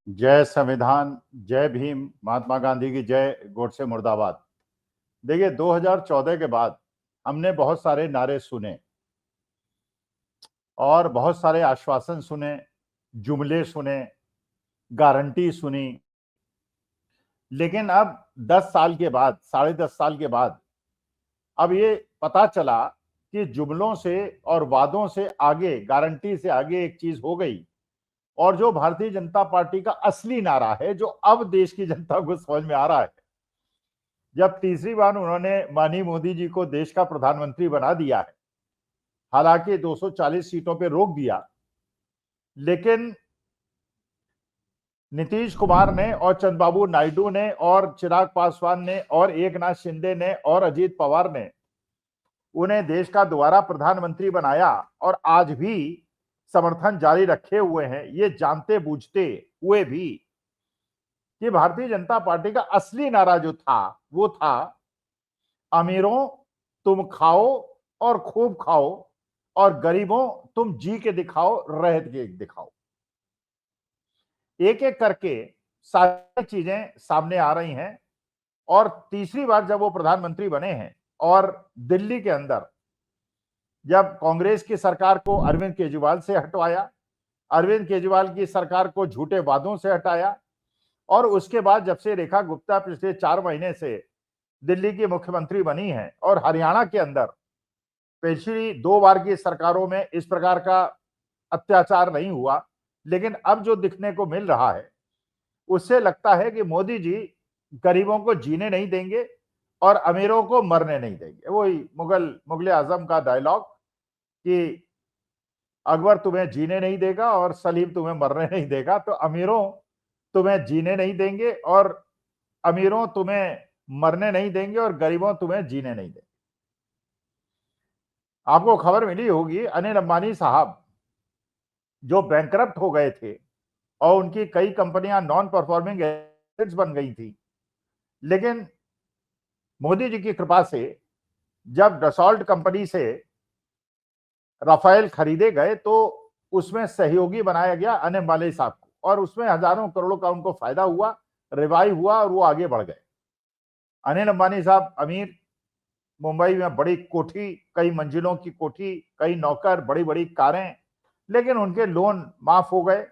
जय संविधान, जय भीम, महात्मा गांधी की जय, गोडसे मुर्दाबाद। देखिए 2014 के बाद हमने बहुत सारे नारे सुने और बहुत सारे आश्वासन सुने, जुमले सुने, गारंटी सुनी। लेकिन अब 10 साल के बाद, 10.5 साल के बाद अब ये पता चला कि जुमलों से और वादों से आगे, गारंटी से आगे एक चीज हो गई, और जो भारतीय जनता पार्टी का असली नारा है, जो अब देश की जनता को समझ में आ रहा है। जब तीसरी बार उन्होंने माननीय मोदी जी को देश का प्रधानमंत्री बना दिया है, हालांकि 240 सीटों पे रोक दिया, लेकिन नीतीश कुमार ने और चंद्रबाबू नायडू ने और चिराग पासवान ने और एकनाथ शिंदे ने और अजीत पवार ने उन्हें देश का दोबारा प्रधानमंत्री बनाया और आज भी समर्थन जारी रखे हुए हैं, ये जानते बूझते हुए भी कि भारतीय जनता पार्टी का असली नारा जो था वो था, अमीरों तुम खाओ और खूब खाओ, और गरीबों तुम जी के दिखाओ, रह के दिखाओ। एक एक करके सारी चीजें सामने आ रही हैं। और तीसरी बार जब वो प्रधानमंत्री बने हैं और दिल्ली के अंदर जब कांग्रेस की सरकार को अरविंद केजरीवाल से हटवाया, अरविंद केजरीवाल की सरकार को झूठे वादों से हटाया, और उसके बाद जब से रेखा गुप्ता पिछले 4 महीने से दिल्ली की मुख्यमंत्री बनी है और हरियाणा के अंदर पिछली 2 बार की सरकारों में इस प्रकार का अत्याचार नहीं हुआ, लेकिन अब जो दिखने को मिल रहा है उससे लगता है कि मोदी जी गरीबों को जीने नहीं देंगे और अमीरों को मरने नहीं देंगे। वही मुगल आजम का डायलॉग कि अकबर तुम्हें जीने नहीं देगा और सलीम तुम्हें मरने नहीं देगा, तो अमीरों तुम्हें जीने नहीं देंगे और अमीरों तुम्हें मरने नहीं देंगे और गरीबों तुम्हें जीने नहीं देंगे। आपको खबर मिली होगी, अनिल अंबानी साहब जो बैंकरप्ट हो गए थे और उनकी कई कंपनियां नॉन परफॉर्मिंग एसेट्स बन गई थी, लेकिन मोदी जी की कृपा से जब डसॉल्ट कंपनी से राफेल खरीदे गए तो उसमें सहयोगी बनाया गया अनिल अंबानी साहब को, और उसमें हजारों करोड़ों का उनको फायदा हुआ, रिवाइव हुआ और वो आगे बढ़ गए। अनिल अंबानी साहब अमीर, मुंबई में बड़ी कोठी, कई मंजिलों की कोठी, कई नौकर, बड़ी बड़ी कारें, लेकिन उनके लोन माफ हो गए,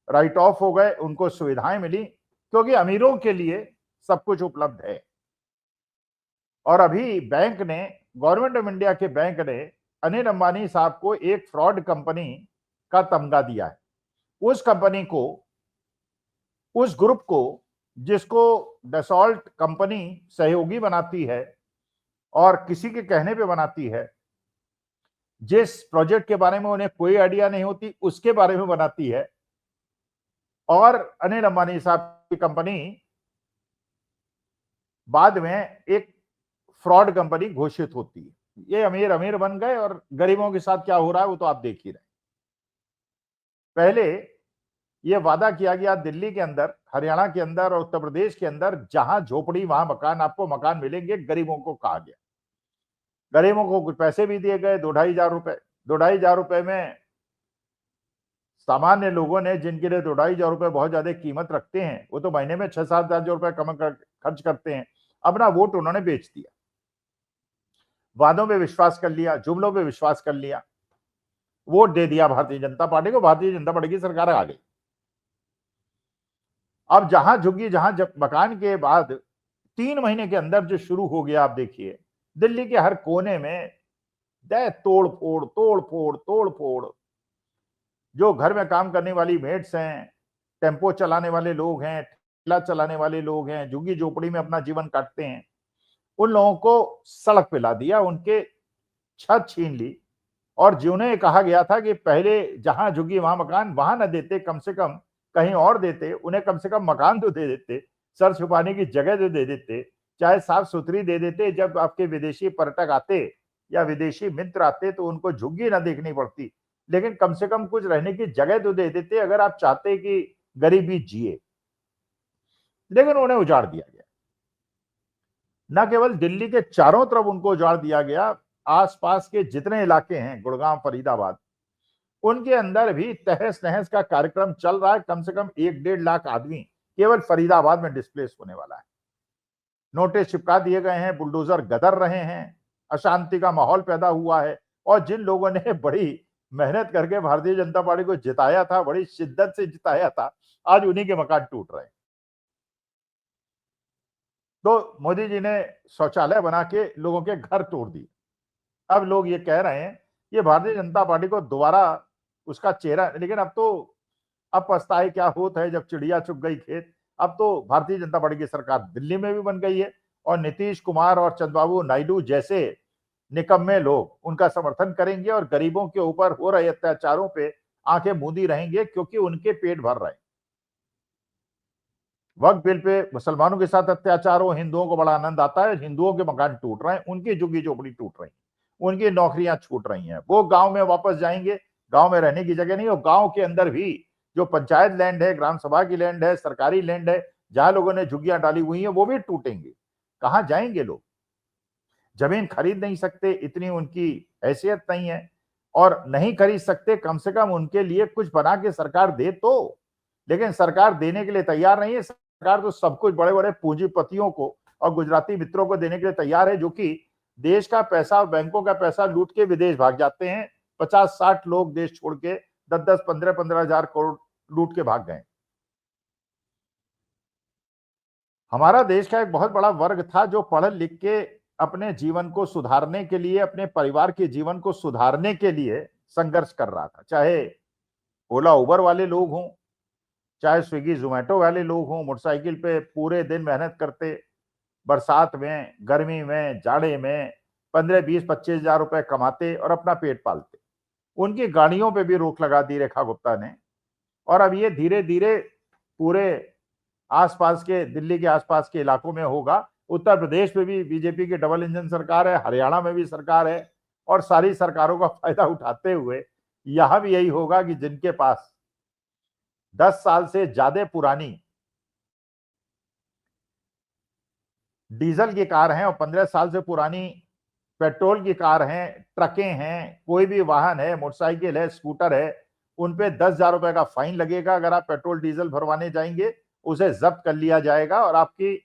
राइट ऑफ हो गए, उनको सुविधाएं मिली, क्योंकि अमीरों के लिए सब कुछ उपलब्ध है। और अभी बैंक ने, गवर्नमेंट ऑफ इंडिया के बैंक ने अनिल अंबानी साहब को एक फ्रॉड कंपनी का तमगा दिया है। उस कंपनी को, उस ग्रुप को जिसको डसॉल्ट कंपनी सहयोगी बनाती है और किसी के कहने पे बनाती है, जिस प्रोजेक्ट के बारे में उन्हें कोई आइडिया नहीं होती उसके बारे में बनाती है, और अनिल अंबानी साहब की कंपनी बाद में एक फ्रॉड कंपनी घोषित होती है। ये अमीर अमीर बन गए और गरीबों के साथ क्या हो रहा है वो तो आप देख ही रहे। पहले ये वादा किया गया दिल्ली के अंदर, हरियाणा के अंदर और उत्तर प्रदेश के अंदर, जहां झोपड़ी वहां मकान, आपको मकान मिलेंगे, गरीबों को कहा गया। गरीबों को कुछ पैसे भी दिए गए, 2-2.5 हजार रुपए में सामान्य लोगों ने, जिनके लिए 2-2.5 हजार रुपए बहुत ज्यादा कीमत रखते हैं, वो तो महीने में 6-7 हजार रुपए खर्च करते हैं, अपना वोट उन्होंने बेच दिया। वादों पे विश्वास कर लिया, जुमलों पे विश्वास कर लिया, वोट दे दिया भारतीय जनता पार्टी को, भारतीय जनता पार्टी की सरकार आ गई। अब जहां झुग्गी, जहां जब मकान के बाद 3 महीने के अंदर जो शुरू हो गया, आप देखिए दिल्ली के हर कोने में दे तोड़ फोड़ तोड़ फोड़ तोड़ फोड़। जो घर में काम करने वाली मेड्स हैं, टेम्पो चलाने वाले लोग हैं, ठेला चलाने वाले लोग हैं, झुग्गी झोपड़ी में अपना जीवन काटते हैं, उन लोगों को सड़क पे ला दिया, उनके छत छीन ली। और जिन्हें कहा गया था कि पहले जहां झुग्गी वहां मकान, वहां न देते, कम से कम कहीं और देते, उन्हें कम से कम मकान तो दे देते, सर छुपाने की जगह तो दे देते, चाहे साफ सुथरी दे देते। जब आपके विदेशी पर्यटक आते या विदेशी मित्र आते तो उनको झुग्गी ना देखनी पड़ती, लेकिन कम से कम कुछ रहने की जगह तो दे देते, अगर आप चाहते कि गरीबी जिए। लेकिन उन्हें उजाड़ दिया गया। न केवल दिल्ली के चारों तरफ उनको उजाड़ दिया गया, आसपास के जितने इलाके हैं, गुड़गांव, फरीदाबाद, उनके अंदर भी तहस नहस का कार्यक्रम चल रहा है। कम से कम 1-1.5 लाख आदमी केवल फरीदाबाद में डिस्प्लेस होने वाला है। नोटिस चिपका दिए गए हैं, बुलडोजर गदर रहे हैं, अशांति का माहौल पैदा हुआ है। और जिन लोगों ने बड़ी मेहनत करके भारतीय जनता पार्टी को जिताया था, बड़ी शिद्दत से जिताया था, आज उन्हीं के मकान टूट रहे हैं। तो मोदी जी ने शौचालय बना के लोगों के घर तोड़ दिए। अब लोग ये कह रहे हैं ये भारतीय जनता पार्टी को दोबारा उसका चेहरा, लेकिन अब पछताए क्या होता है जब चिड़िया चुग गई खेत। अब तो भारतीय जनता पार्टी की सरकार दिल्ली में भी बन गई है और नीतीश कुमार और चंद्रबाबू नायडू जैसे निकम्मे लोग उनका समर्थन करेंगे और गरीबों के ऊपर हो रहे अत्याचारों पे आंखें मूंदी रहेंगे, क्योंकि उनके पेट भर रहे हैं। वक्फ बिल पे मुसलमानों के साथ अत्याचार हो, हिंदुओं को बड़ा आनंद आता है। हिंदुओं के मकान टूट रहे हैं, उनकी झुग्गी झोपड़ी टूट रही है, उनकी नौकरियां छूट रही हैं, वो गांव में वापस जाएंगे, गांव में रहने की जगह नहीं। और गांव के अंदर भी जो पंचायत लैंड है, ग्राम सभा की लैंड है, सरकारी लैंड है, जहां लोगों ने झुग्गियां डाली हुई हैं, वो भी टूटेंगे। कहां जाएंगे लोग? जमीन खरीद नहीं सकते, इतनी उनकी हैसियत नहीं है। और नहीं खरीद सकते, कम से कम उनके लिए कुछ बना के सरकार दे तो। लेकिन सरकार देने के लिए तैयार नहीं है। सरकार तो सब कुछ बड़े बड़े पूंजीपतियों को और गुजराती मित्रों को देने के लिए तैयार है, जो कि देश का पैसा, बैंकों का पैसा लूट के विदेश भाग जाते हैं। 50-60 लोग देश छोड़ के 10-10, 15-15 हजार करोड़ लूट के भाग गए। हमारा देश का एक बहुत बड़ा वर्ग था जो पढ़ लिख के अपने जीवन को सुधारने के लिए, अपने परिवार के जीवन को सुधारने के लिए संघर्ष कर रहा था। चाहे ओला उबर वाले लोग हों, चाहे स्विगी जोमेटो वाले लोग हों, मोटरसाइकिल पे पूरे दिन मेहनत करते, बरसात में, गर्मी में, जाड़े में 15, 20, 25 हजार रुपए कमाते और अपना पेट पालते। उनकी गाड़ियों पे भी रोक लगा दी रेखा गुप्ता ने। और अब ये धीरे धीरे पूरे आसपास के, दिल्ली के आसपास के इलाकों में होगा। उत्तर प्रदेश में भी बीजेपी की डबल इंजन सरकार है, हरियाणा में भी सरकार है, और सारी सरकारों का फायदा उठाते हुए यहां भी यही होगा कि जिनके पास 10 साल से ज्यादा पुरानी डीजल की कार है और 15 साल से पुरानी पेट्रोल की कार हैं, ट्रकें हैं, कोई भी वाहन है, मोटरसाइकिल है, स्कूटर है, उन पे 10,000 रुपए का फाइन लगेगा। अगर आप पेट्रोल डीजल भरवाने जाएंगे, उसे जब्त कर लिया जाएगा और आपकी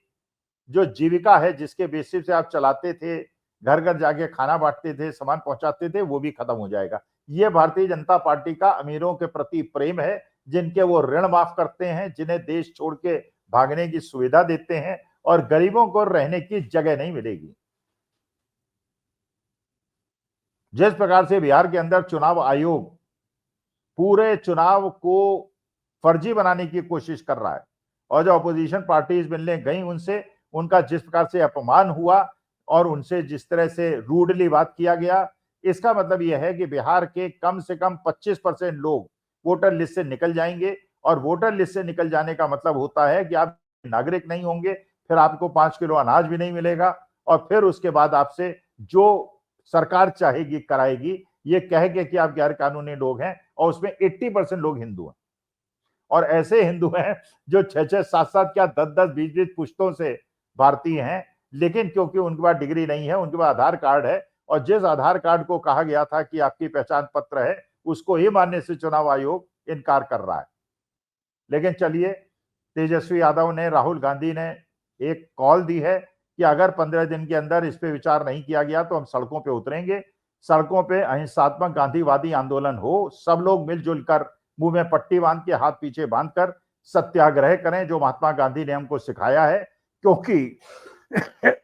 जो जीविका है, जिसके बेसिस से आप चलाते थे, घर घर जाके खाना बांटते थे, सामान पहुंचाते थे, वो भी खत्म हो जाएगा। ये भारतीय जनता पार्टी का अमीरों के प्रति प्रेम है, जिनके वो ऋण माफ करते हैं, जिन्हें देश छोड़ के भागने की सुविधा देते हैं, और गरीबों को रहने की जगह नहीं मिलेगी। जिस प्रकार से बिहार के अंदर चुनाव आयोग पूरे चुनाव को फर्जी बनाने की कोशिश कर रहा है, और जो अपोजिशन पार्टीज मिलने गई उनसे उनका जिस प्रकार से अपमान हुआ और उनसे जिस तरह से रूडली बात किया गया, इसका मतलब यह है कि बिहार के कम से कम 25% लोग वोटर लिस्ट से निकल जाएंगे। और वोटर लिस्ट से निकल जाने का मतलब होता है कि आप नागरिक नहीं होंगे, फिर आपको 5 किलो अनाज भी नहीं मिलेगा, और फिर उसके बाद आपसे जो सरकार चाहेगी कराएगी, ये कह के कि आप गैर कानूनी लोग हैं। और उसमें 80% लोग हिंदू हैं, और ऐसे हिंदू हैं जो 6-6, 7-7 क्या 10-10, 20-20 पुश्तों से भारतीय हैं, लेकिन क्योंकि उनके पास डिग्री नहीं है, उनके पास आधार कार्ड है, और जिस आधार कार्ड को कहा गया था कि आपकी पहचान पत्र है, उसको ही मानने से चुनाव आयोग इनकार कर रहा है। लेकिन चलिए, तेजस्वी यादव ने, राहुल गांधी ने एक कॉल दी है कि अगर 15 दिन के अंदर इस पे विचार नहीं किया गया तो हम सड़कों पे उतरेंगे। सड़कों पे अहिंसात्मक गांधीवादी आंदोलन हो, सब लोग मिलजुल कर मुंह में पट्टी बांध के, हाथ पीछे बांधकर सत्याग्रह करें, जो महात्मा गांधी ने हमको सिखाया है। क्योंकि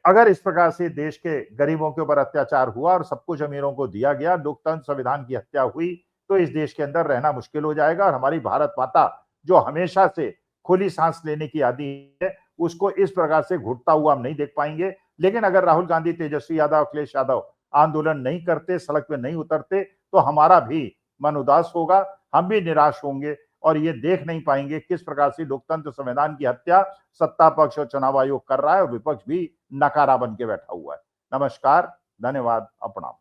अगर इस प्रकार से देश के गरीबों के ऊपर अत्याचार हुआ और सब कुछ अमीरों को दिया गया, लोकतंत्र संविधान की हत्या हुई, तो इस देश के अंदर रहना मुश्किल हो जाएगा। और हमारी भारत माता, जो हमेशा से खुली सांस लेने की आदी है, उसको इस प्रकार से घुटता हुआ हम नहीं देख पाएंगे। लेकिन अगर राहुल गांधी, तेजस्वी यादव, अखिलेश यादव आंदोलन नहीं करते, सड़क पे नहीं उतरते, तो हमारा भी मन उदास होगा, हम भी निराश होंगे, और ये देख नहीं पाएंगे किस प्रकार से लोकतंत्र संविधान की हत्या सत्ता पक्ष और चुनाव आयोग कर रहा है, और विपक्ष भी नकारा बन के बैठा हुआ है। नमस्कार, धन्यवाद, प्रणाम।